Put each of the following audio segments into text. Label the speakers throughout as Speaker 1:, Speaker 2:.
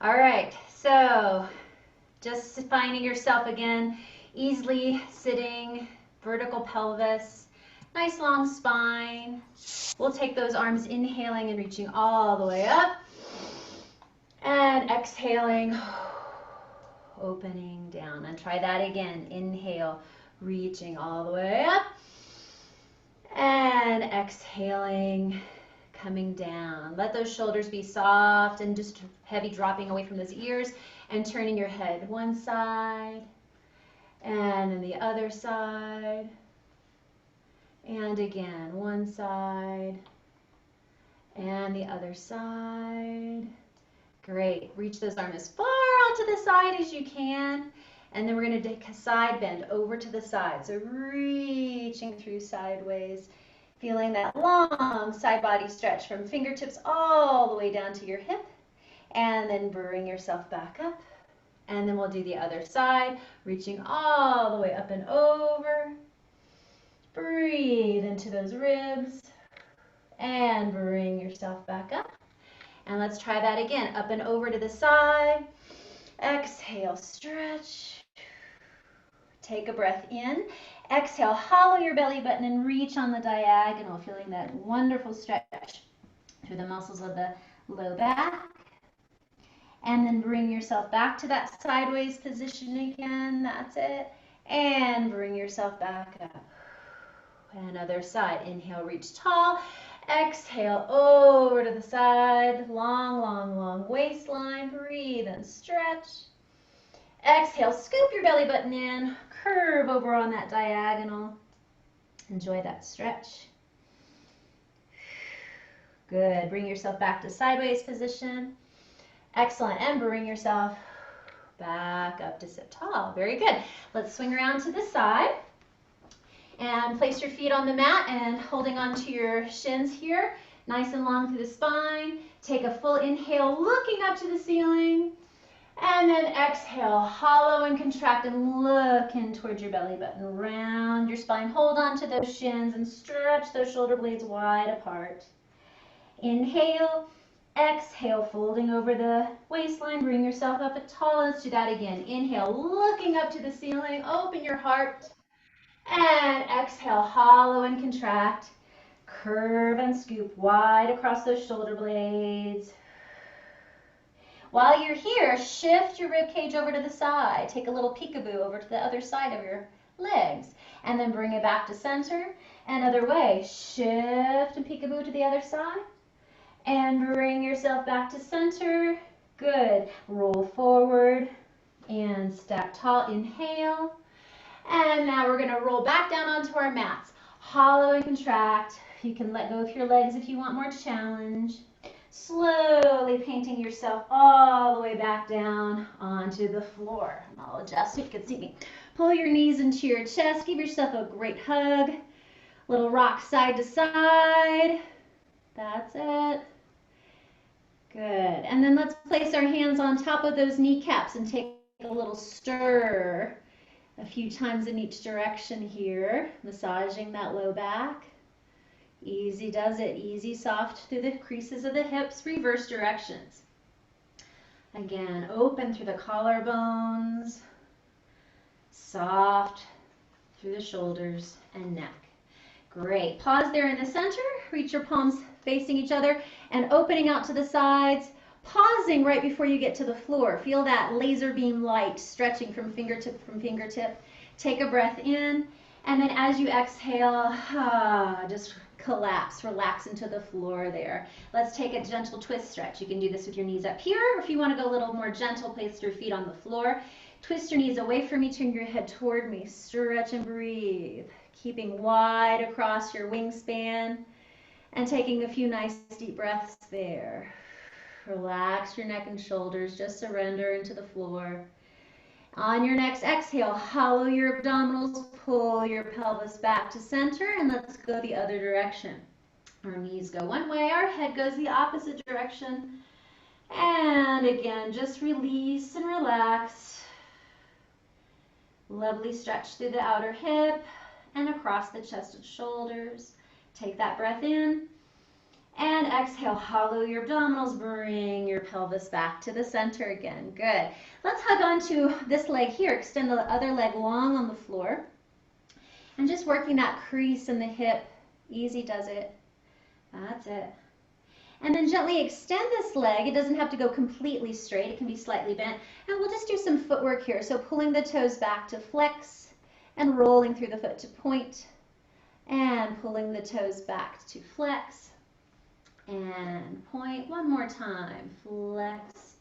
Speaker 1: All right, so just finding yourself again, easily sitting, vertical pelvis, nice long spine. We'll take those arms inhaling and reaching all the way up, and exhaling, opening down. And try that again. Inhale, reaching all the way up, and exhaling, coming down. Let those shoulders be soft and just heavy, dropping away from those ears, and turning your head one side and then the other side, and again one side and the other side. Great. Reach those arms as far out to the side as you can, and then we're going to take a side bend over to the side. So reaching through sideways, feeling that long side body stretch from fingertips all the way down to your hip, and then bring yourself back up. And then we'll do the other side, reaching all the way up and over. Breathe into those ribs and bring yourself back up. And let's try that again, up and over to the side. Exhale, stretch. Take a breath in. Exhale, hollow your belly button and reach on the diagonal, feeling that wonderful stretch through the muscles of the low back. And then bring yourself back to that sideways position again. That's it. And bring yourself back up. And other side. Inhale, reach tall. Exhale, over to the side. Long, long, long waistline. Breathe and stretch. Exhale, scoop your belly button in. Curve over on that diagonal. Enjoy that stretch. Good. Bring yourself back to sideways position. Excellent. And bring yourself back up to sit tall. Very good. Let's swing around to the side. And place your feet on the mat and holding onto your shins here. Nice and long through the spine. Take a full inhale, looking up to the ceiling. And then exhale, hollow and contract and look in towards your belly button. Round your spine. Hold on to those shins and stretch those shoulder blades wide apart. Inhale. Exhale, folding over the waistline, bring yourself up tall. Let's do that again. Inhale, looking up to the ceiling, open your heart. And exhale, hollow and contract. Curve and scoop wide across those shoulder blades. While you're here, shift your rib cage over to the side. Take a little peekaboo over to the other side of your legs. And then bring it back to center. And other way, shift and peekaboo to the other side. And bring yourself back to center. Good. Roll forward and stack tall. Inhale. And now we're going to roll back down onto our mats. Hollow and contract. You can let go of your legs if you want more challenge. Slowly painting yourself all the way back down onto the floor. I'll adjust so you can see me. Pull your knees into your chest. Give yourself a great hug. Little rock side to side. That's it. Good. And then let's place our hands on top of those kneecaps and take a little stir a few times in each direction here, massaging that low back. Easy does it. Easy, soft through the creases of the hips, reverse directions. Again, open through the collarbones, soft through the shoulders and neck. Great. Pause there in the center. Reach your palms facing each other and opening out to the sides. Pausing right before you get to the floor. Feel that laser beam light stretching from fingertip from fingertip. Take a breath in, and then as you exhale, just collapse, relax into the floor there. Let's take a gentle twist stretch. You can do this with your knees up here, or if you want to go a little more gentle, place your feet on the floor. Twist your knees away from me, turn your head toward me. Stretch and breathe. Keeping wide across your wingspan and taking a few nice deep breaths there. Relax your neck and shoulders, just surrender into the floor. On your next exhale, hollow your abdominals, pull your pelvis back to center, and let's go the other direction. Our knees go one way, our head goes the opposite direction. And again, just release and relax. Lovely stretch through the outer hip and across the chest and shoulders. Take that breath in. And exhale, hollow your abdominals, bring your pelvis back to the center again. Good. Let's hug onto this leg here. Extend the other leg long on the floor. And just working that crease in the hip. Easy does it. That's it. And then gently extend this leg. It doesn't have to go completely straight. It can be slightly bent. And we'll just do some footwork here. So pulling the toes back to flex and rolling through the foot to point. And pulling the toes back to flex and point. One more time. Flex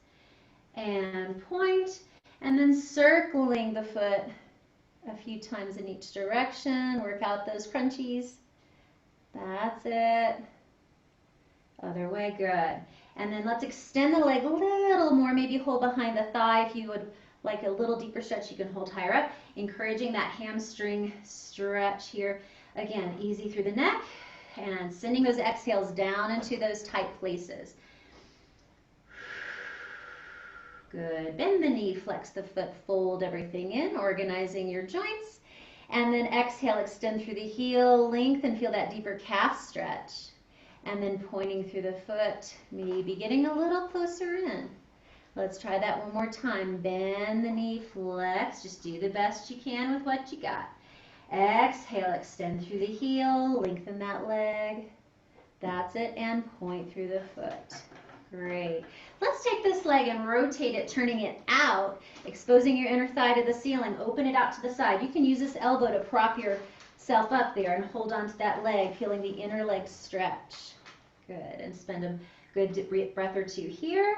Speaker 1: and point. And then circling the foot a few times in each direction. Work out those crunchies. That's it. Other way, good. And then let's extend the leg a little more, maybe hold behind the thigh. If you would like a little deeper stretch, you can hold higher up, encouraging that hamstring stretch here. Again, easy through the neck and sending those exhales down into those tight places. Good. Bend the knee, flex the foot, fold everything in, organizing your joints. And then exhale, extend through the heel, lengthen, feel that deeper calf stretch. And then pointing through the foot, maybe getting a little closer in. Let's try that one more time. Bend the knee, flex. Just do the best you can with what you got. Exhale, extend through the heel, lengthen that leg. That's it, and point through the foot. Great. Let's take this leg and rotate it, turning it out, exposing your inner thigh to the ceiling. Open it out to the side. You can use this elbow to prop yourself up there and hold on to that leg, feeling the inner leg stretch. Good. And spend a good breath or two here.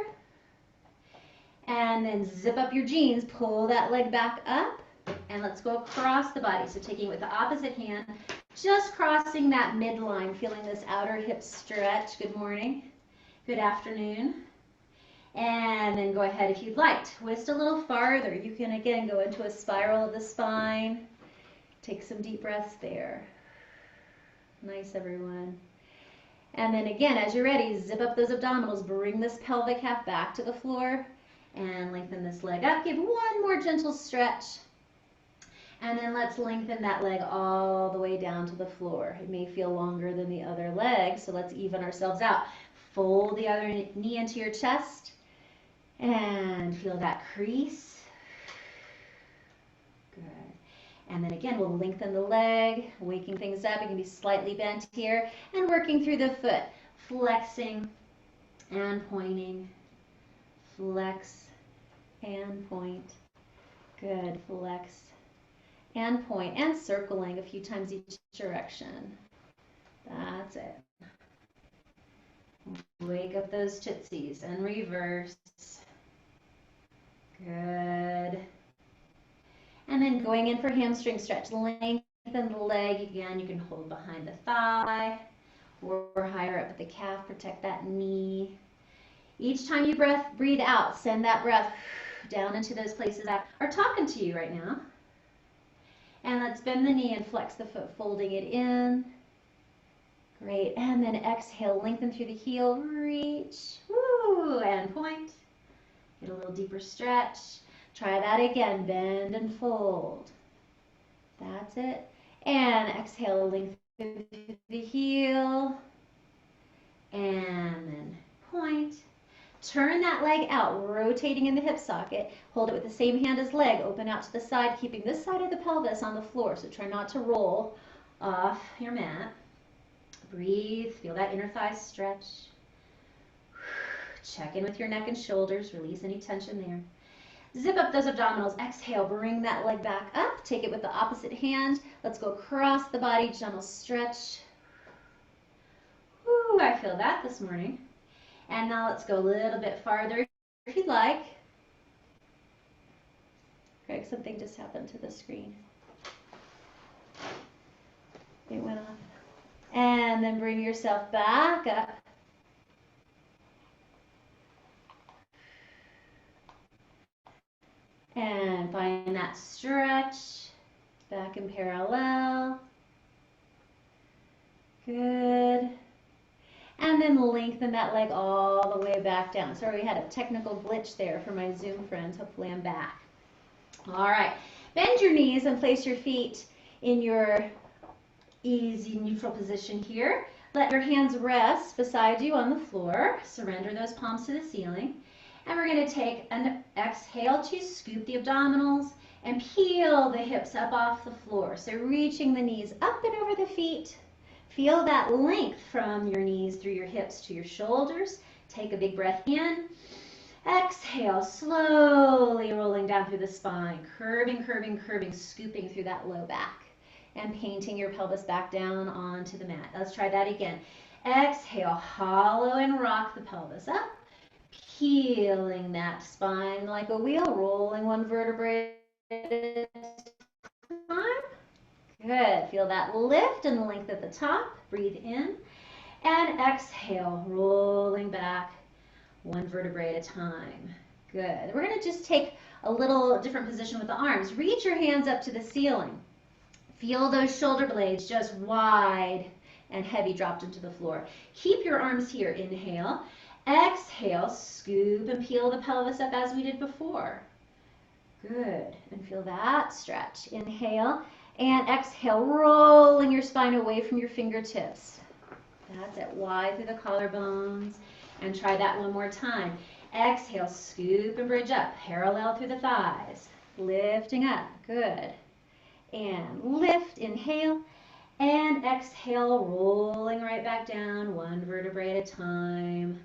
Speaker 1: And then zip up your jeans, pull that leg back up, and let's go across the body. So taking it with the opposite hand, just crossing that midline, feeling this outer hip stretch. Good morning. Good afternoon. And then go ahead, if you'd like, twist a little farther. You can again go into a spiral of the spine. Take some deep breaths there. Nice, everyone. And then again, as you're ready, zip up those abdominals. Bring this pelvic half back to the floor and lengthen this leg up. Give one more gentle stretch. And then let's lengthen that leg all the way down to the floor. It may feel longer than the other leg, so let's even ourselves out. Fold the other knee into your chest and feel that crease. Good. And then again, we'll lengthen the leg, waking things up. It can be slightly bent here and working through the foot, flexing and pointing. Flex and point. Good. Flex and point, and circling a few times each direction. That's it. Wake up those tootsies and reverse. Good. And then going in for hamstring stretch. Lengthen the leg again. You can hold behind the thigh or higher up at the calf. Protect that knee. Each time you breathe out, send that breath down into those places that are talking to you right now. And let's bend the knee and flex the foot, folding it in. Great. And then exhale, lengthen through the heel, reach, woo, and point. Get a little deeper stretch. Try that again, bend and fold. That's it. And exhale, lengthen through the heel. And then point. Turn that leg out, rotating in the hip socket. Hold it with the same hand as leg. Open out to the side, keeping this side of the pelvis on the floor. So try not to roll off your mat. Breathe. Feel that inner thigh stretch. Check in with your neck and shoulders. Release any tension there. Zip up those abdominals. Exhale. Bring that leg back up. Take it with the opposite hand. Let's go across the body. Gentle stretch. Woo, I feel that this morning. And now let's go a little bit farther if you'd like. Greg, something just happened to the screen. It went off. And then bring yourself back up. And find that stretch. Back in parallel. Good. And then lengthen that leg all the way back down. Sorry, we had a technical glitch there for my Zoom friends. Hopefully I'm back. All right. Bend your knees and place your feet in your easy neutral position here. Let your hands rest beside you on the floor. Surrender those palms to the ceiling. And we're going to take an exhale to scoop the abdominals and peel the hips up off the floor. So reaching the knees up and over the feet. Feel that length from your knees through your hips to your shoulders. Take a big breath in. Exhale, slowly rolling down through the spine, curving, curving, curving, scooping through that low back and painting your pelvis back down onto the mat. Let's try that again. Exhale, hollow and rock the pelvis up, peeling that spine like a wheel, rolling one vertebrae at a time. Good. Feel that lift and length at the top. Breathe in and exhale, rolling back one vertebrae at a time. Good. We're going to just take a little different position with the arms. Reach your hands up to the ceiling. Feel those shoulder blades just wide and heavy dropped into the floor. Keep your arms here. Inhale. Exhale. Scoop and peel the pelvis up as we did before. Good. And feel that stretch. Inhale and exhale, rolling your spine away from your fingertips. That's it. Wide through the collarbones. And try that one more time. Exhale, scoop and bridge up, parallel through the thighs. Lifting up. Good. And lift, inhale, and exhale, rolling right back down, one vertebrae at a time.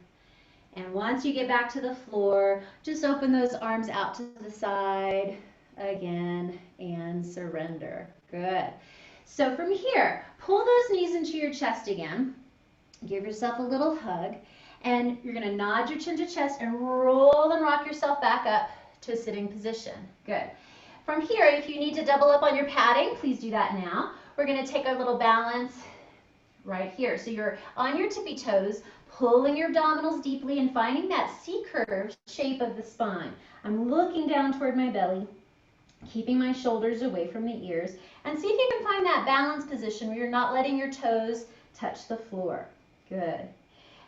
Speaker 1: And once you get back to the floor, just open those arms out to the side again and surrender. Good. So from here, pull those knees into your chest again. Give yourself a little hug. And you're going to nod your chin to chest and roll and rock yourself back up to a sitting position. Good. From here, if you need to double up on your padding, please do that now. We're going to take our little balance right here. So you're on your tippy toes, pulling your abdominals deeply and finding that C-curve shape of the spine. I'm looking down toward my belly, keeping my shoulders away from the ears, and see if you can find that balance position where you're not letting your toes touch the floor. Good.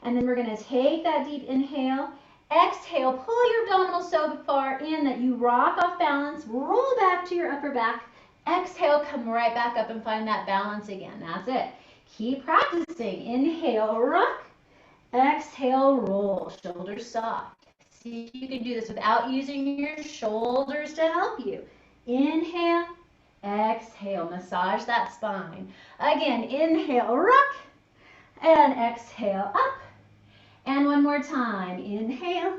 Speaker 1: And then we're going to take that deep inhale. Exhale, pull your abdominals so far in that you rock off balance, roll back to your upper back. Exhale, come right back up and find that balance again. That's it. Keep practicing. Inhale, rock. Exhale, roll. Shoulders soft. See if you can do this without using your shoulders to help you. Inhale, exhale, massage that spine. Again, inhale, rock, and exhale, up. And one more time, inhale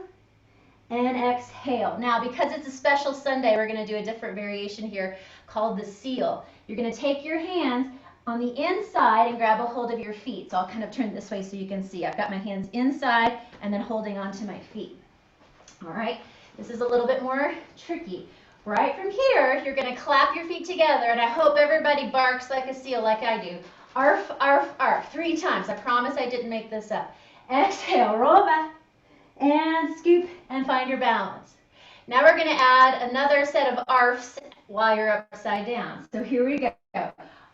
Speaker 1: and exhale. Now, because it's a special Sunday, we're going to do a different variation here called the seal. You're going to take your hands on the inside and grab a hold of your feet. So I'll kind of turn this way so you can see. I've got my hands inside and then holding onto my feet. All right, this is a little bit more tricky. Right from here, you're going to clap your feet together, and I hope everybody barks like a seal like I do. Arf, arf, arf, 3 times. I promise I didn't make this up. Exhale, roll back, and scoop, and find your balance. Now we're going to add another set of arfs while you're upside down. So here we go.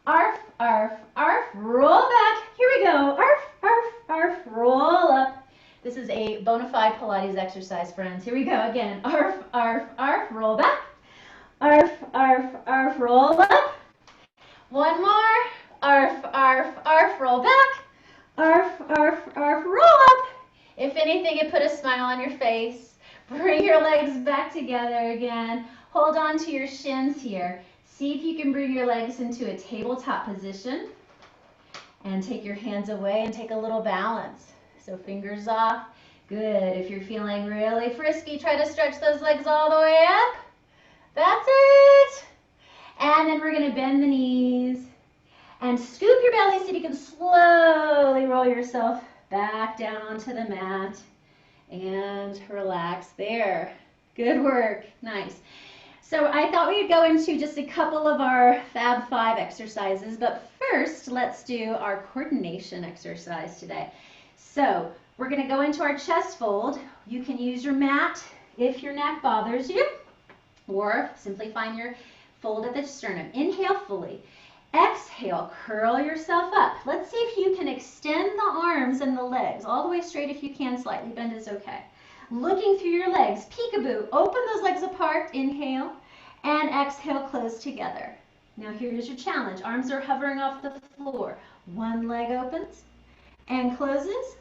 Speaker 1: Arf, arf, arf, roll back. Here we go. Arf, arf, arf, roll up. This is a bona fide Pilates exercise, friends. Here we go again. Arf, arf, arf, roll back. Arf, arf, arf, roll up. One more. Arf, arf, arf, roll back. Arf, arf, arf, roll up. If anything, it put a smile on your face. Bring your legs back together again. Hold on to your shins here. See if you can bring your legs into a tabletop position. And take your hands away and take a little balance. So fingers off. Good. If you're feeling really frisky, try to stretch those legs all the way up. That's it. And then we're going to bend the knees. And scoop your belly so you can slowly roll yourself back down onto the mat. And relax there. Good work. Nice. So I thought we'd go into just a couple of our Fab 5 exercises. But first, let's do our coordination exercise today. So we're going to go into our chest fold. You can use your mat if your neck bothers you. Or simply find your fold at the sternum. Inhale fully. Exhale, curl yourself up. Let's see if you can extend the arms and the legs all the way straight if you can. Slightly bend is okay. Looking through your legs, peekaboo. Open those legs apart. Inhale and exhale, close together. Now here's your challenge. Arms are hovering off the floor. One leg opens and closes.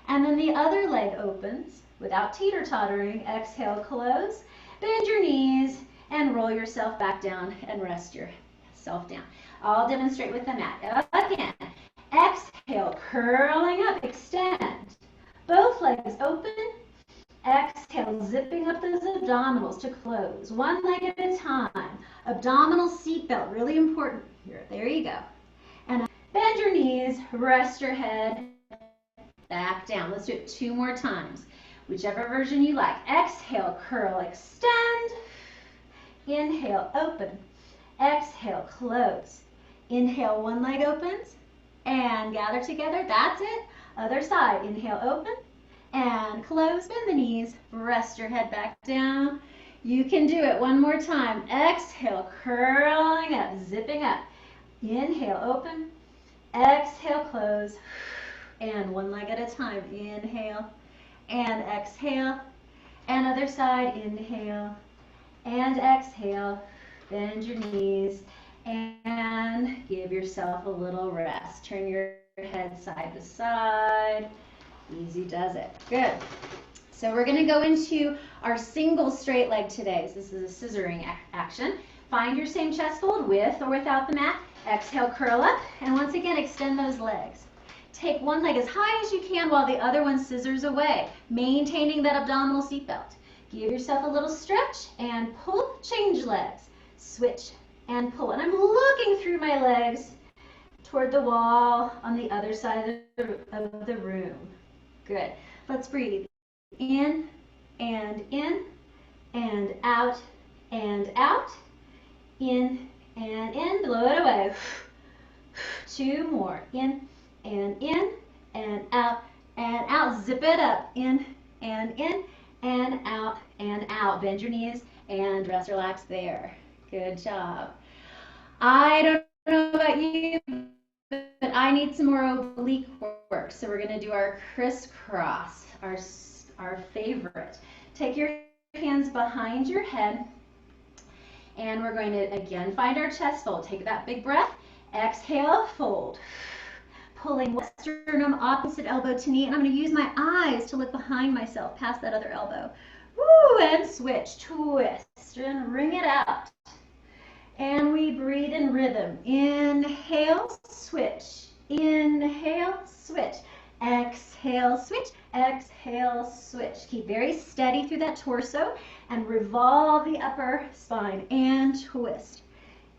Speaker 1: And then the other leg opens without teeter-tottering. Exhale, close. Bend your knees and roll yourself back down and rest yourself down. I'll demonstrate with the mat. Again, exhale, curling up, extend. Both legs open. Exhale, zipping up those abdominals to close. One leg at a time. Abdominal seatbelt, really important here. There you go. And bend your knees, rest your head, back down. Let's do it 2 more times. Whichever version you like. Exhale, curl, extend. Inhale, open. Exhale, close. Inhale, one leg opens and gather together. That's it. Other side. Inhale, open and close. Bend the knees. Rest your head back down. You can do it one more time. Exhale, curling up, zipping up. Inhale, open. Exhale, close. And one leg at a time. Inhale and exhale. And other side. Inhale and exhale. Bend your knees and give yourself a little rest. Turn your head side to side. Easy does it. Good. So we're going to go into our single straight leg today. So this is a scissoring action. Find your same chest fold with or without the mat. Exhale, curl up, and once again extend those legs. Take one leg as high as you can while the other one scissors away, maintaining that abdominal seatbelt. Give yourself a little stretch and pull, change legs. Switch and pull. And I'm looking through my legs toward the wall on the other side of the room. Good. Let's breathe. In and out and out. In and in. Blow it away. 2 more. In and out and out. Zip it up. In and out. Bend your knees and rest, relax there. Good job. I don't know about you, but I need some more oblique work. So we're going to do our crisscross, our favorite. Take your hands behind your head, and we're going to again find our chest fold. Take that big breath. Exhale, fold. Pulling sternum, opposite elbow to knee, and I'm going to use my eyes to look behind myself, past that other elbow. Woo, and switch, twist, and wring it out. And we breathe in rhythm. Inhale, switch. Inhale, switch. Exhale, switch. Exhale, switch. Keep very steady through that torso and revolve the upper spine and twist.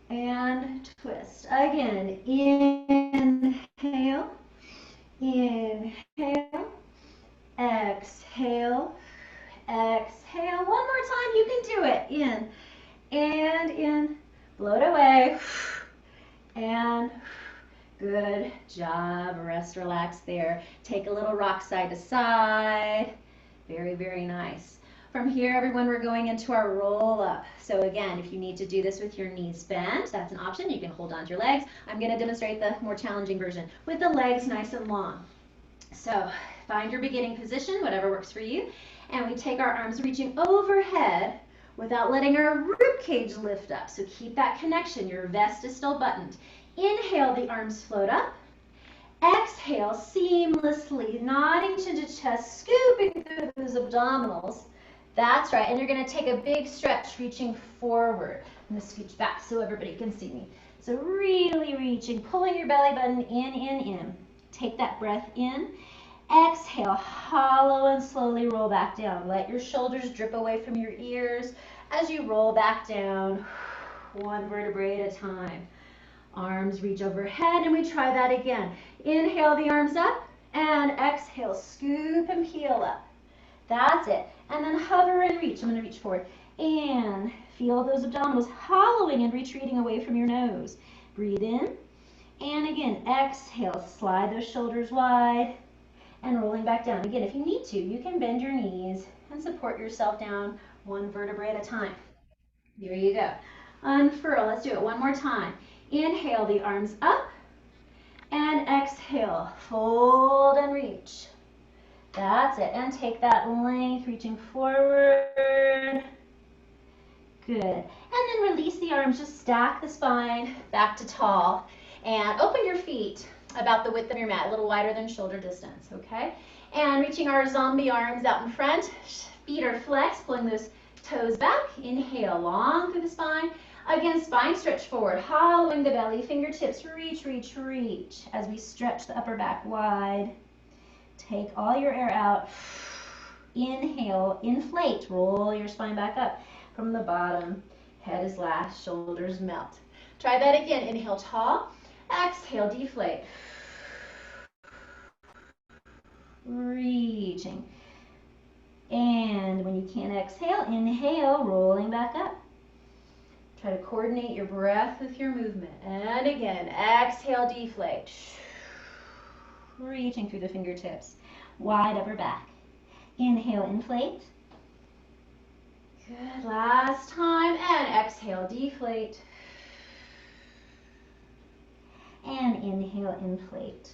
Speaker 1: And twist. Again, inhale, inhale, exhale, exhale. One more time, you can do it. In and in. Blow it away. And good job. Rest, relax there. Take a little rock side to side. Very, very nice. From here, everyone, we're going into our roll up. So again, if you need to do this with your knees bent, that's an option. You can hold on to your legs. I'm going to demonstrate the more challenging version with the legs nice and long. So find your beginning position, whatever works for you. And we take our arms reaching overhead without letting our rib cage lift up. So keep that connection. Your vest is still buttoned. Inhale, the arms float up. Exhale, seamlessly nodding chin to chest, scooping through those abdominals. That's right. And you're going to take a big stretch, reaching forward. I'm going to scooch back so everybody can see me. So really reaching, pulling your belly button in. Take that breath in. Exhale, hollow and slowly roll back down. Let your shoulders drip away from your ears as you roll back down, one vertebrae at a time. Arms reach overhead, and we try that again. Inhale the arms up, and exhale, scoop and peel up. That's it. And then hover and reach. I'm going to reach forward. And feel those abdominals hollowing and retreating away from your nose. Breathe in. And again, exhale, slide those shoulders wide. And rolling back down. Again, if you need to, you can bend your knees and support yourself down one vertebrae at a time. There you go. Unfurl. Let's do it one more time. Inhale the arms up. And exhale. Fold and reach. That's it. And take that length, reaching forward. Good. And then release the arms. Just stack the spine back to tall. And open your feet about the width of your mat, a little wider than shoulder distance, okay? And reaching our zombie arms out in front, feet are flexed, pulling those toes back. Inhale, long through the spine. Again, spine stretch forward, hollowing the belly, fingertips reach, reach, reach as we stretch the upper back wide. Take all your air out. Inhale, inflate, roll your spine back up from the bottom. Head is last, shoulders melt. Try that again. Inhale, tall. Exhale, deflate. Reaching. And when you can't exhale, inhale, rolling back up. Try to coordinate your breath with your movement. And again, exhale, deflate. Reaching through the fingertips. Wide upper back. Inhale, inflate. Good, last time. And exhale, deflate. And inhale, inflate.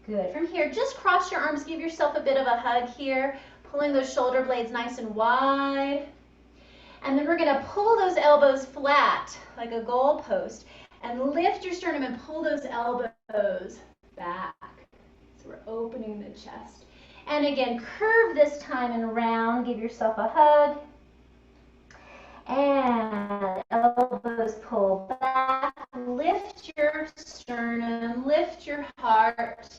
Speaker 1: Good. From here, just cross your arms. Give yourself a bit of a hug here. Pulling those shoulder blades nice and wide. And then we're going to pull those elbows flat like a goal post. And lift your sternum and pull those elbows back. So we're opening the chest. And again, curve this time and round. Give yourself a hug. And elbows pull back. Lift your sternum. Lift your heart.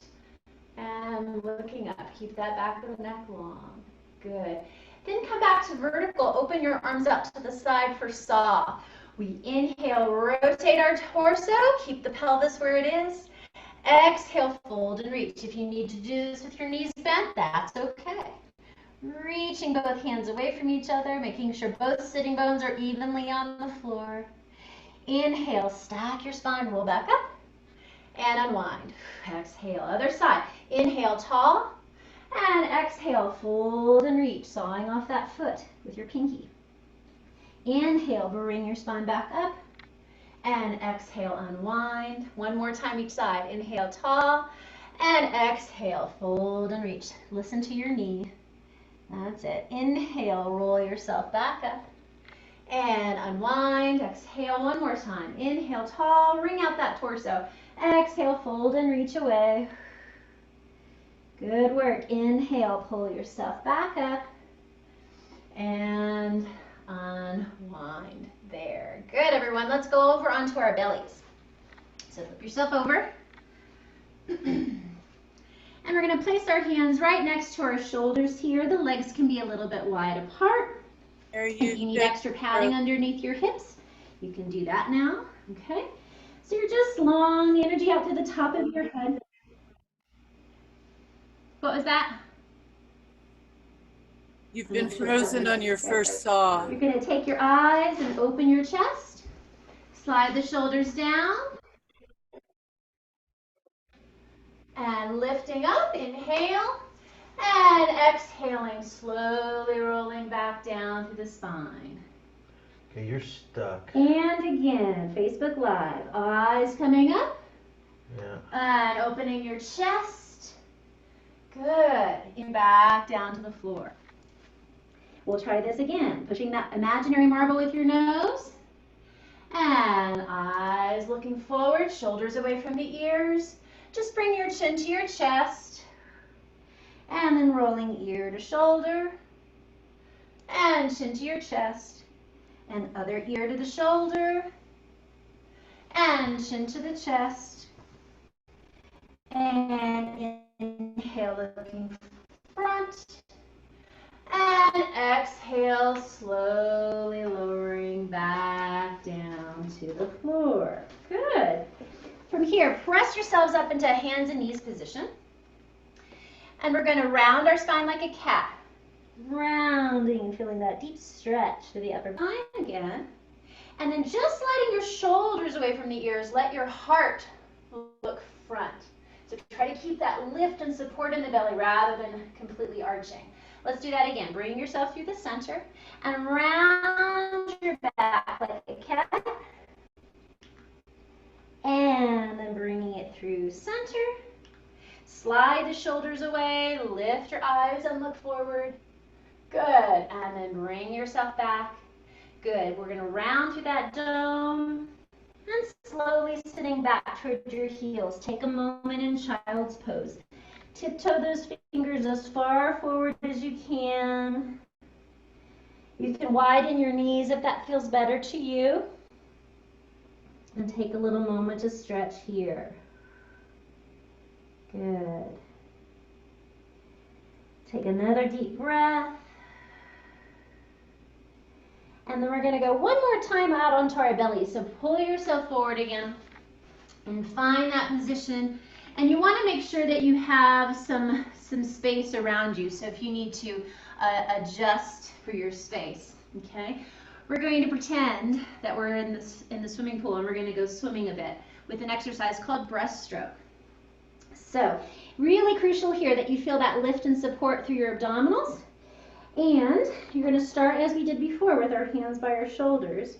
Speaker 1: And looking up. Keep that back of the neck long. Good. Then come back to vertical. Open your arms out to the side for saw. We inhale, rotate our torso. Keep the pelvis where it is. Exhale, fold and reach. If you need to do this with your knees bent, that's okay. Reaching both hands away from each other, making sure both sitting bones are evenly on the floor. Inhale, stack your spine, roll back up, and unwind. Exhale, other side. Inhale, tall, and exhale, fold and reach, sawing off that foot with your pinky. Inhale, bring your spine back up, and exhale, unwind. One more time each side. Inhale, tall, and exhale, fold and reach. Listen to your knee. That's it. Inhale, roll yourself back up, and unwind. Exhale one more time. Inhale, tall, ring out that torso. Exhale, fold and reach away. Good work. Inhale, pull yourself back up, and unwind. There. Good, everyone. Let's go over onto our bellies. So flip yourself over. And we're going to place our hands right next to our shoulders here. The legs can be a little bit wide apart. If you need extra padding underneath your hips, you can do that now. Okay? So you're just long the energy out to the top of your head. What was that?
Speaker 2: You've been frozen on your first saw.
Speaker 1: You're going to take your eyes and open your chest. Slide the shoulders down. And lifting up, inhale. And exhaling, slowly rolling back down through the spine.
Speaker 3: Okay, you're stuck.
Speaker 1: And again, Facebook Live. Eyes coming up.
Speaker 3: Yeah.
Speaker 1: And opening your chest. Good. And back down to the floor. We'll try this again. Pushing that imaginary marble with your nose. And eyes looking forward, shoulders away from the ears. Just bring your chin to your chest. And then rolling ear to shoulder. And chin to your chest. And other ear to the shoulder. And chin to the chest. And inhale, looking front. And exhale, slowly lowering back down to the floor. Good. From here, press yourselves up into a hands and knees position. And we're going to round our spine like a cat. Rounding, feeling that deep stretch to the upper spine again. And then just letting your shoulders away from the ears, let your heart look front. So try to keep that lift and support in the belly rather than completely arching. Let's do that again. Bring yourself through the center and round your back like a cat. And then bringing it through center. Slide the shoulders away, lift your eyes and look forward. Good, and then bring yourself back. Good, we're gonna round through that dome. And slowly sitting back towards your heels. Take a moment in child's pose. Tiptoe those fingers as far forward as you can. You can widen your knees if that feels better to you. And take a little moment to stretch here. Good. Take another deep breath. And then we're going to go one more time out onto our belly. So pull yourself forward again and find that position. And you want to make sure that you have some space around you. So if you need to adjust for your space, okay? We're going to pretend that we're in the swimming pool, and we're going to go swimming a bit with an exercise called breaststroke. So really crucial here that you feel that lift and support through your abdominals. And you're going to start as we did before with our hands by our shoulders.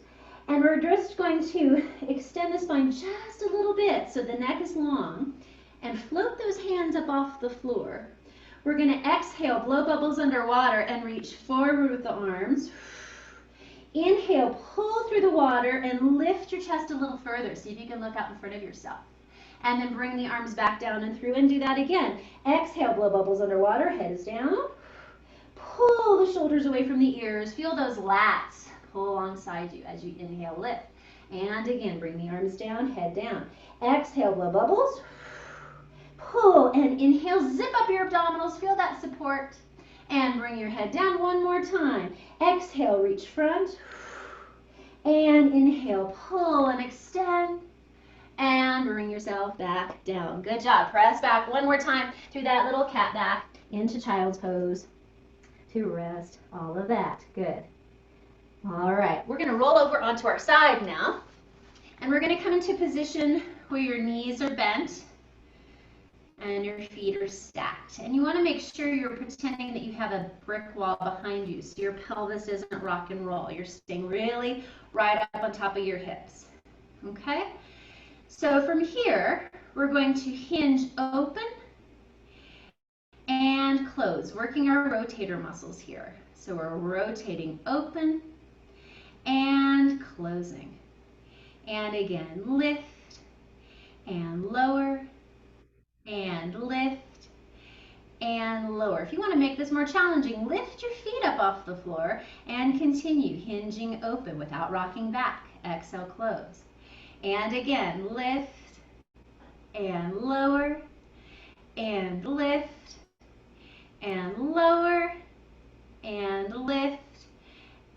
Speaker 1: And we're just going to extend the spine just a little bit so the neck is long. And float those hands up off the floor. We're going to exhale, blow bubbles underwater, and reach forward with the arms. Inhale, pull through the water and lift your chest a little further. See if you can look out in front of yourself. And then bring the arms back down and through and do that again. Exhale, blow bubbles underwater, heads down. Pull the shoulders away from the ears. Feel those lats pull alongside you as you inhale, lift. And again, bring the arms down, head down. Exhale, blow bubbles. Pull and inhale, zip up your abdominals. Feel that support. And bring your head down one more time. Exhale, reach front. And inhale, pull and extend. And bring yourself back down. Good job. Press back one more time through that little cat back into child's pose to rest. All of that. Good. All right. We're going to roll over onto our side now. And we're going to come into a position where your knees are bent and your feet are stacked. And you want to make sure you're pretending that you have a brick wall behind you, so your pelvis isn't rock and roll. You're staying really right up on top of your hips. Okay? So from here, we're going to hinge open and close, working our rotator muscles here. So we're rotating open and closing. And again, lift and lower and lift and lower. If you want to make this more challenging, lift your feet up off the floor and continue hinging open without rocking back. Exhale, close. And again, lift and lower and lift and lower and lift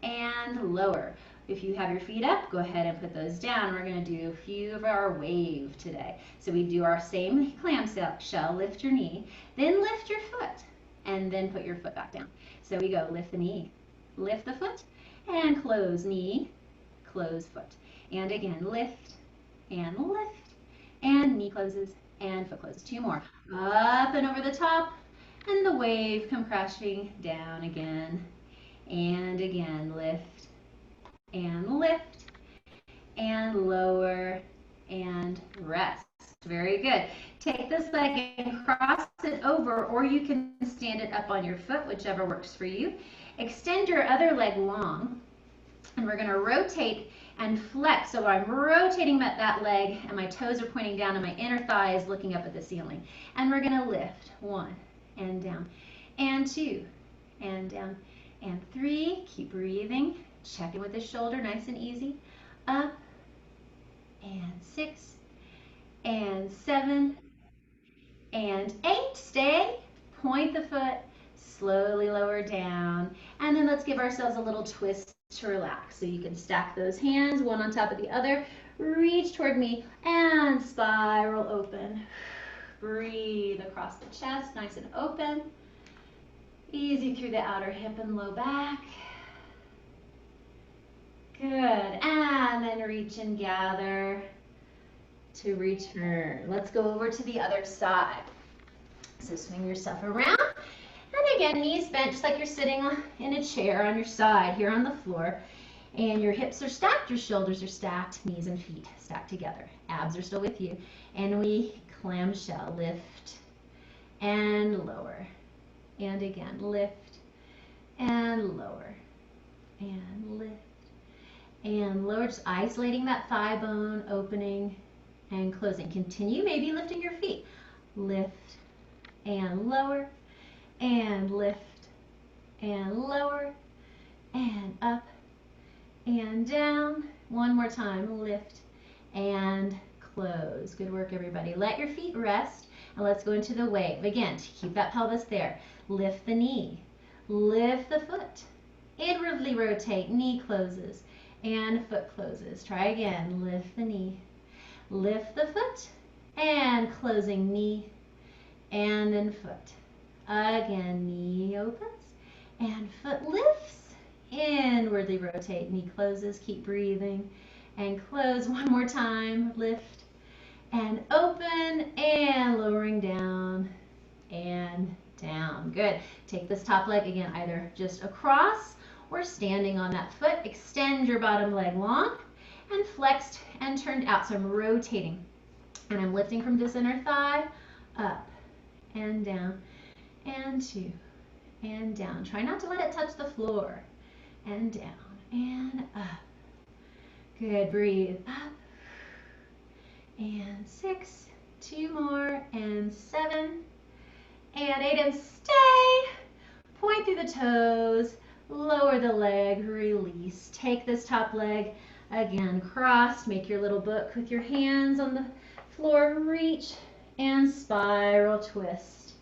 Speaker 1: and lower. If you have your feet up, go ahead and put those down. We're going to do a few of our wave today. So we do our same clamshell, lift your knee, then lift your foot, and then put your foot back down. So we go lift the knee, lift the foot, and close knee, close foot. And again, lift, and knee closes, and foot closes. Two more. Up and over the top, and the wave come crashing down again. And again, lift, and lift, and lower, and rest. Very good. Take this leg and cross it over, or you can stand it up on your foot, whichever works for you. Extend your other leg long, and we're going to rotate and flex. So I'm rotating that leg, and my toes are pointing down, and my inner thigh is looking up at the ceiling. And we're going to lift. 1, and down, and 2, and down, and 3. Keep breathing. Check in with the shoulder, nice and easy. Up, and 6, and 7, and 8. Stay. Point the foot. Slowly lower down. And then let's give ourselves a little twist to relax. So you can stack those hands, one on top of the other. Reach toward me and spiral open. Breathe across the chest, nice and open. Easy through the outer hip and low back. Good. And then reach and gather to return. Let's go over to the other side. So swing yourself around. And again, knees bent just like you're sitting in a chair on your side here on the floor. And your hips are stacked, your shoulders are stacked, knees and feet stacked together. Abs are still with you. And we clamshell, lift and lower. And again, lift and lower and lift and lower, just isolating that thigh bone, opening and closing. Continue maybe lifting your feet. Lift and lower, and lift and lower, and up and down. One more time, lift and close. Good work, everybody. Let your feet rest, and let's go into the wave. Again, to keep that pelvis there. Lift the knee, lift the foot, inwardly rotate, knee closes, and foot closes. Try again, lift the knee, lift the foot, and closing knee, and then foot. Again, knee opens, and foot lifts, inwardly rotate, knee closes, keep breathing, and close one more time, lift, and open, and lowering down, and down. Good. Take this top leg again, either just across or standing on that foot. Extend your bottom leg long, and flexed and turned out. So I'm rotating, and I'm lifting from this inner thigh, up, and down, and two, and down. Try not to let it touch the floor, and down, and up. Good, breathe, up, and 6, 2 more, and 7, and 8, and stay. Point through the toes, lower the leg, release. Take this top leg, again, crossed, make your little book with your hands on the floor, reach, and spiral twist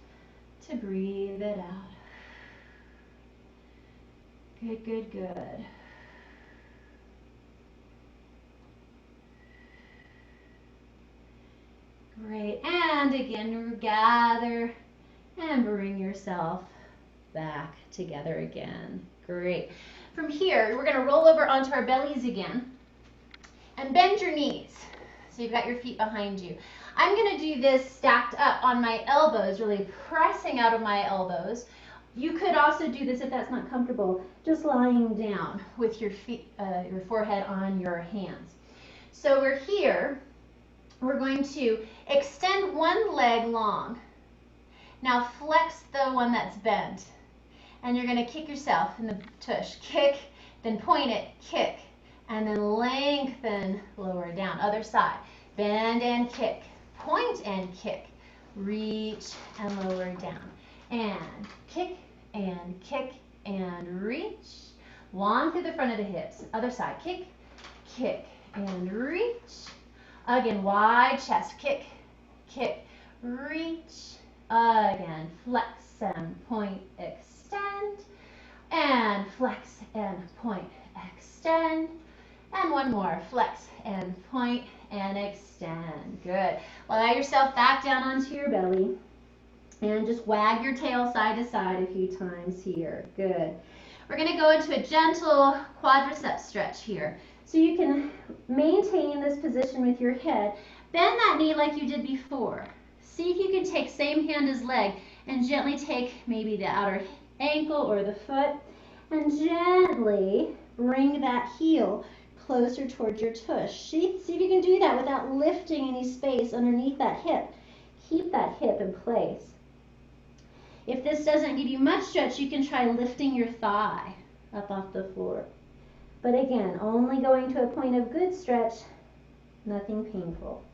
Speaker 1: to breathe it out. Good, good, good. Great, and again, gather and bring yourself back together again. Great. From here, we're gonna roll over onto our bellies again and bend your knees. So you've got your feet behind you. I'm gonna do this stacked up on my elbows, really pressing out of my elbows. You could also do this if that's not comfortable, just lying down with your feet, your forehead on your hands. So we're here. We're going to extend one leg long. Now flex the one that's bent. And you're going to kick yourself in the tush. Kick, then point it, kick, and then lengthen, lower down. Other side. Bend and kick. Point and kick. Reach and lower down. And kick and reach. Long through the front of the hips. Other side. Kick, kick, and reach. Again, wide chest, kick, kick, reach. Again, flex and point, extend. And flex and point, extend. And one more, flex and point and extend. Good. Allow yourself back down onto your belly. And just wag your tail side to side a few times here. Good. We're going to go into a gentle quadricep stretch here. So you can maintain this position with your head. Bend that knee like you did before. See if you can take same hand as leg and gently take maybe the outer ankle or the foot and gently bring that heel closer towards your tush. See if you can do that without lifting any space underneath that hip. Keep that hip in place. If this doesn't give you much stretch, you can try lifting your thigh up off the floor. But again, only going to a point of good stretch, nothing painful.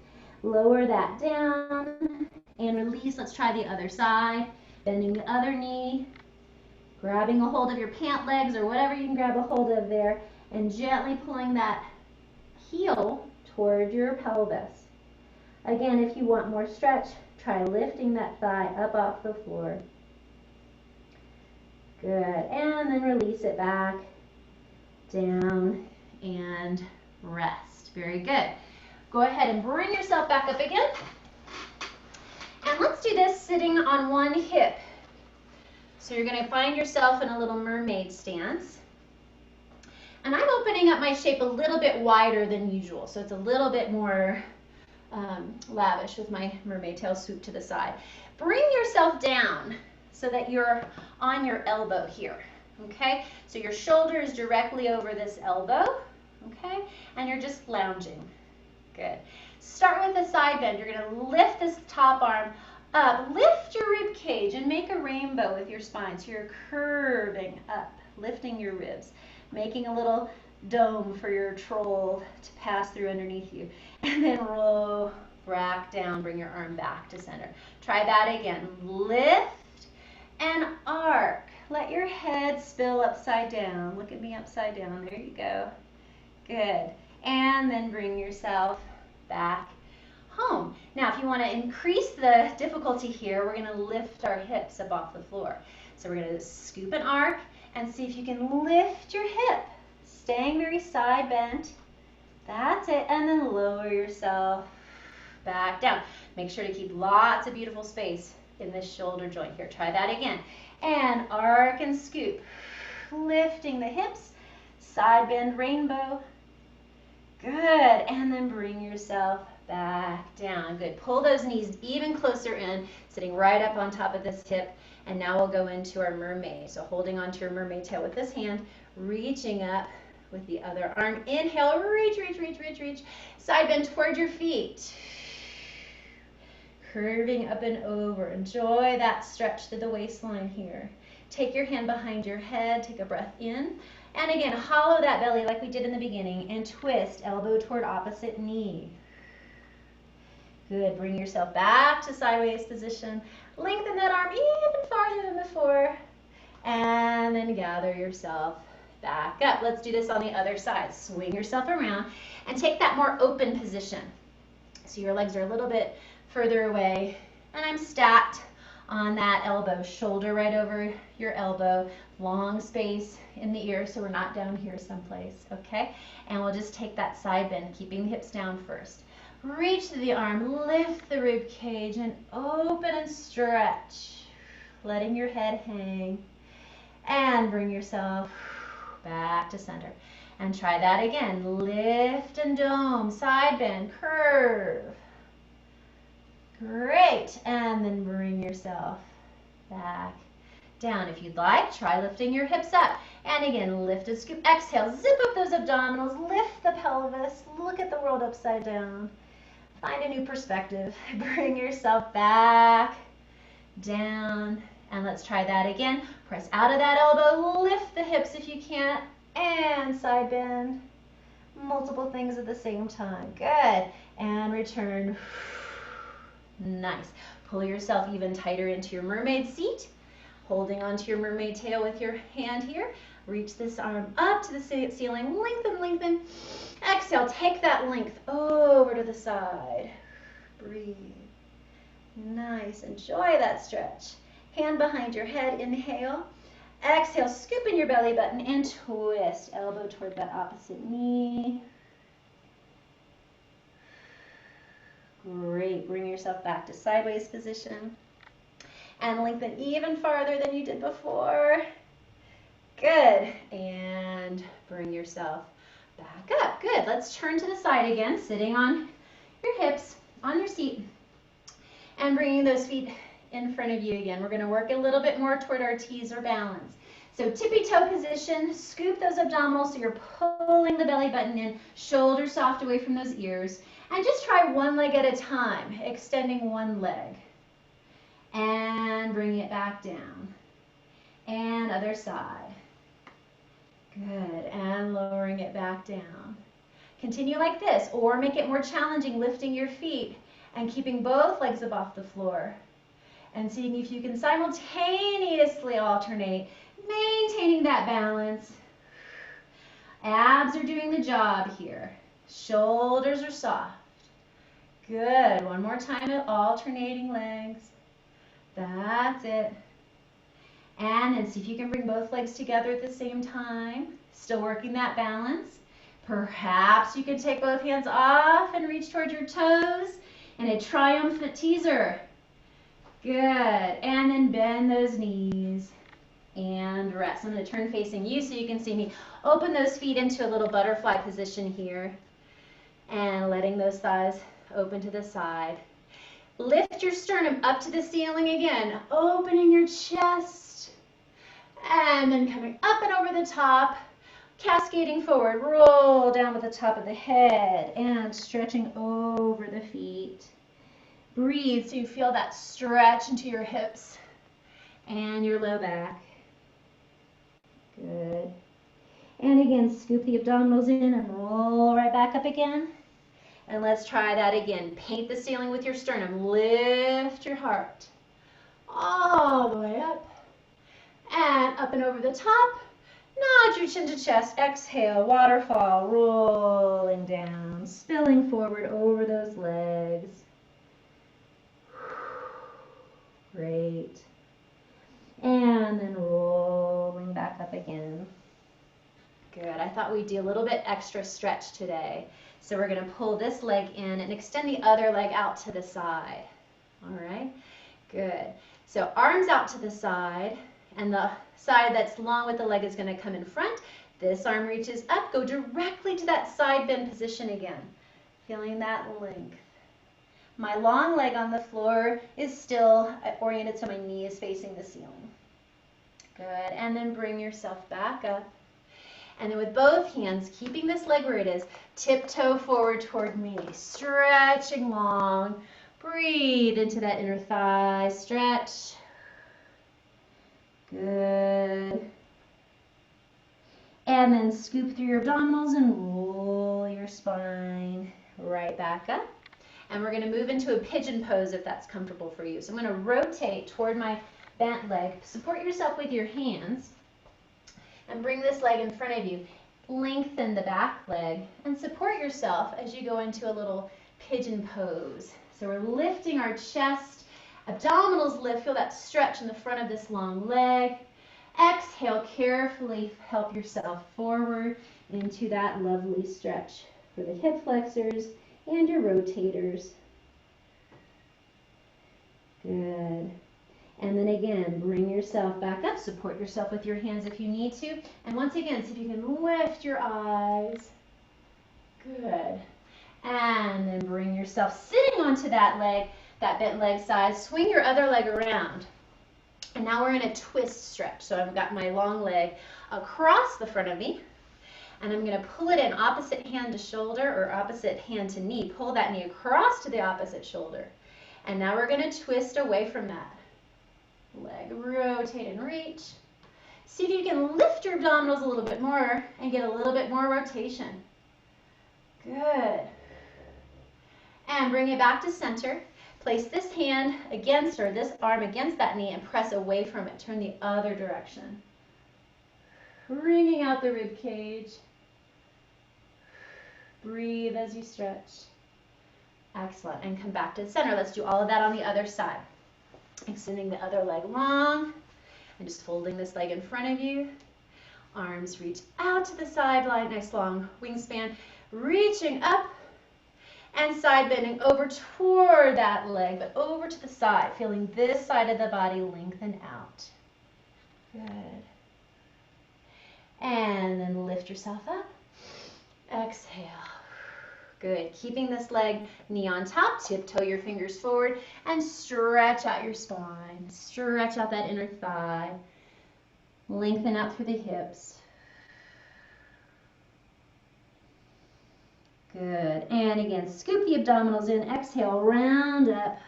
Speaker 1: Lower that down and release. Let's try the other side. Bending the other knee, grabbing a hold of your pant legs or whatever you can grab a hold of there, and gently pulling that heel toward your pelvis. Again, if you want more stretch, try lifting that thigh up off the floor. Good, and then release it back, down, and rest. Very good. Go ahead and bring yourself back up again. And let's do this sitting on one hip. So you're going to find yourself in a little mermaid stance. And I'm opening up my shape a little bit wider than usual. So it's a little bit more lavish with my mermaid tail swoop to the side. Bring yourself down so that you're on your elbow here. Okay, so your shoulder is directly over this elbow, okay, and you're just lounging. Good. Start with a side bend. You're going to lift this top arm up, lift your rib cage, and make a rainbow with your spine. So you're curving up, lifting your ribs, making a little dome for your troll to pass through underneath you. And then roll back down, bring your arm back to center. Try that again. Lift and arc. Let your head spill upside down. Look at me upside down. There you go. Good. And then bring yourself back home. Now, if you want to increase the difficulty here, we're going to lift our hips up off the floor. So we're going to scoop and arc and see if you can lift your hip, staying very side bent. That's it. And then lower yourself back down. Make sure to keep lots of beautiful space in this shoulder joint here. Try that again. And arc and scoop. Lifting the hips, side bend rainbow. Good. And then bring yourself back down. Good. Pull those knees even closer in, sitting right up on top of this hip. And now we'll go into our mermaid. So holding onto your mermaid tail with this hand, reaching up with the other arm. Inhale, reach, reach, reach, reach, reach. Side bend toward your feet. Curving up and over. Enjoy that stretch to the waistline here. Take your hand behind your head. Take a breath in. And again, hollow that belly like we did in the beginning and twist, elbow toward opposite knee. Good. Bring yourself back to sideways position. Lengthen that arm even farther than before. And then gather yourself back up. Let's do this on the other side. Swing yourself around and take that more open position. So your legs are a little bit further away. And I'm stacked on that elbow, shoulder right over your elbow, long space in the ear so we're not down here someplace, okay? And we'll just take that side bend, keeping the hips down first. Reach through the arm, lift the rib cage, and open and stretch, letting your head hang. And bring yourself back to center. And try that again. Lift and dome, side bend, curve. Great. And then bring yourself back down. If you'd like, try lifting your hips up. And again, lift and scoop. Exhale, zip up those abdominals, lift the pelvis, look at the world upside down. Find a new perspective. Bring yourself back down. And let's try that again. Press out of that elbow, lift the hips if you can, and side bend. Multiple things at the same time. Good. And return. Nice. Pull yourself even tighter into your mermaid seat. Holding onto your mermaid tail with your hand here. Reach this arm up to the ceiling. Lengthen, lengthen. Exhale. Take that length over to the side. Breathe. Nice. Enjoy that stretch. Hand behind your head. Inhale. Exhale. Scoop in your belly button and twist. Elbow toward that opposite knee. Great. Bring yourself back to sideways position. And lengthen even farther than you did before. Good. And bring yourself back up. Good. Let's turn to the side again, sitting on your hips, on your seat, and bringing those feet in front of you again. We're going to work a little bit more toward our T's or balance. So tippy toe position, scoop those abdominals so you're pulling the belly button in, shoulders soft away from those ears. And just try one leg at a time, extending one leg. And bring it back down. And other side. Good. And lowering it back down. Continue like this, or make it more challenging, lifting your feet and keeping both legs above the floor. And seeing if you can simultaneously alternate, maintaining that balance. Abs are doing the job here. Shoulders are soft. Good. One more time, alternating legs. That's it. And then see if you can bring both legs together at the same time. Still working that balance. Perhaps you could take both hands off and reach towards your toes in a triumphant teaser. Good. And then bend those knees and rest. I'm going to turn facing you so you can see me. Open those feet into a little butterfly position here. And letting those thighs open to the side. Lift your sternum up to the ceiling again, opening your chest, and then coming up and over the top, cascading forward, roll down with the top of the head, and stretching over the feet. Breathe so you feel that stretch into your hips and your low back. Good. And again, scoop the abdominals in and roll right back up again. And let's try that again. Paint the ceiling with your sternum. Lift your heart all the way up. And up and over the top. Nod your chin to chest. Exhale, waterfall, rolling down, spilling forward over those legs. Great. And then rolling back up again. Good. I thought we'd do a little bit extra stretch today. So we're going to pull this leg in and extend the other leg out to the side. All right. Good. So arms out to the side, and the side that's long with the leg is going to come in front. This arm reaches up. Go directly to that side bend position again. Feeling that length. My long leg on the floor is still oriented so my knee is facing the ceiling. Good. And then bring yourself back up. And then with both hands, keeping this leg where it is, tiptoe forward toward me, stretching long. Breathe into that inner thigh, stretch. Good. And then scoop through your abdominals and roll your spine right back up. And we're going to move into a pigeon pose if that's comfortable for you. So I'm going to rotate toward my bent leg. Support yourself with your hands. And bring this leg in front of you. Lengthen the back leg and support yourself as you go into a little pigeon pose. So we're lifting our chest, abdominals lift, feel that stretch in the front of this long leg. Exhale, carefully help yourself forward into that lovely stretch for the hip flexors and your rotators. Good. And then again, bring yourself back up. Support yourself with your hands if you need to. And once again, see if you can lift your eyes. Good. And then bring yourself sitting onto that leg, that bent leg side. Swing your other leg around. And now we're in a twist stretch. So I've got my long leg across the front of me. And I'm going to pull it in opposite hand to shoulder or opposite hand to knee. Pull that knee across to the opposite shoulder. And now we're going to twist away from that leg. Rotate and reach. See if you can lift your abdominals a little bit more and get a little bit more rotation. Good. And bring it back to center. Place this hand against, or this arm against that knee and press away from it. Turn the other direction. Bringing out the rib cage. Breathe as you stretch. Excellent. And come back to the center. Let's do all of that on the other side. Extending the other leg long and just folding this leg in front of you. Arms reach out to the sideline, nice long wingspan. Reaching up and side bending over toward that leg, but over to the side, feeling this side of the body lengthen out. Good. And then lift yourself up. Exhale. Good. Keeping this leg, knee on top, tiptoe your fingers forward and stretch out your spine. Stretch out that inner thigh. Lengthen out through the hips. Good. And again, scoop the abdominals in. Exhale, round up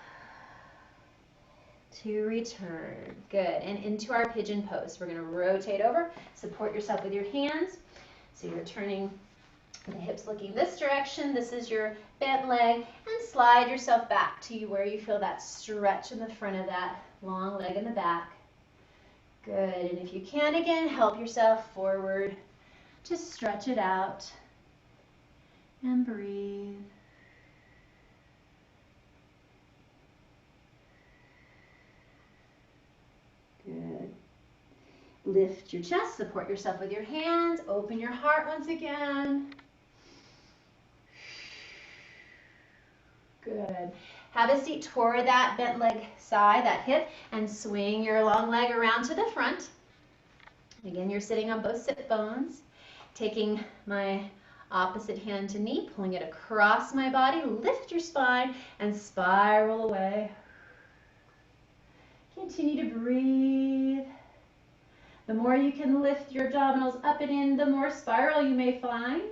Speaker 1: to return. Good. And into our pigeon pose. We're going to rotate over. Support yourself with your hands. So you're turning the hips looking this direction. This is your bent leg. And slide yourself back to where you feel that stretch in the front of that long leg in the back. Good. And if you can, again, help yourself forward. Just stretch it out. And breathe. Good. Lift your chest, support yourself with your hands, open your heart once again. Good. Have a seat toward that bent leg side, that hip, and swing your long leg around to the front. Again, you're sitting on both sit bones. Taking my opposite hand to knee, pulling it across my body, lift your spine and spiral away. Continue to breathe. The more you can lift your abdominals up and in, the more spiral you may find.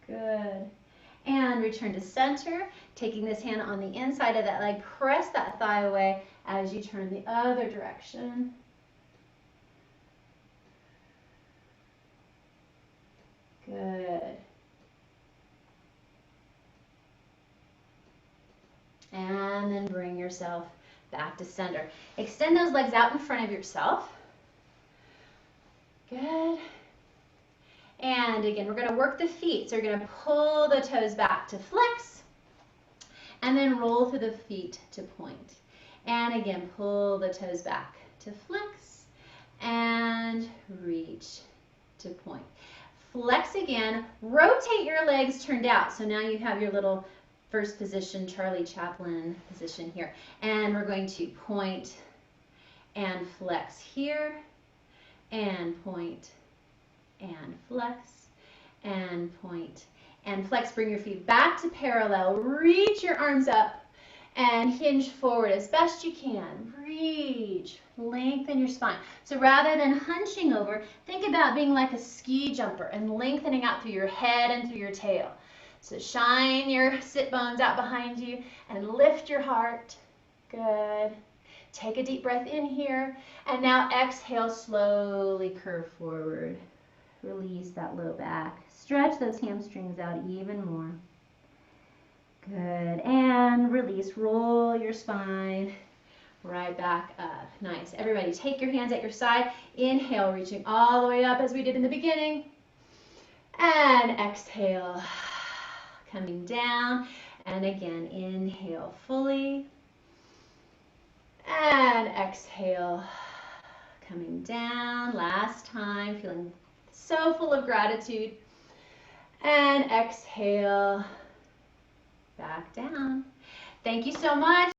Speaker 1: Good. And return to center, taking this hand on the inside of that leg, press that thigh away as you turn the other direction. yourself back to center. Extend those legs out in front of yourself. Good. And again, we're going to work the feet. So you're going to pull the toes back to flex and then roll through the feet to point. And again, pull the toes back to flex and reach to point. Flex again, rotate your legs turned out. So now you have your little first position, Charlie Chaplin position here. And we're going to point and flex here, and point and flex, and point and flex. Bring your feet back to parallel. Reach your arms up and hinge forward as best you can. Reach, lengthen your spine. So rather than hunching over, think about being like a ski jumper and lengthening out through your head and through your tail. So shine your sit bones out behind you and lift your heart. Good. Take a deep breath in here, and now exhale, slowly curve forward. Release that low back. Stretch those hamstrings out even more. Good, and release. Roll your spine right back up. Nice. Everybody, take your hands at your side. Inhale, reaching all the way up as we did in the beginning. And exhale, coming down. And again, inhale fully. And exhale, coming down. Last time, feeling so full of gratitude. And exhale, back down. Thank you so much.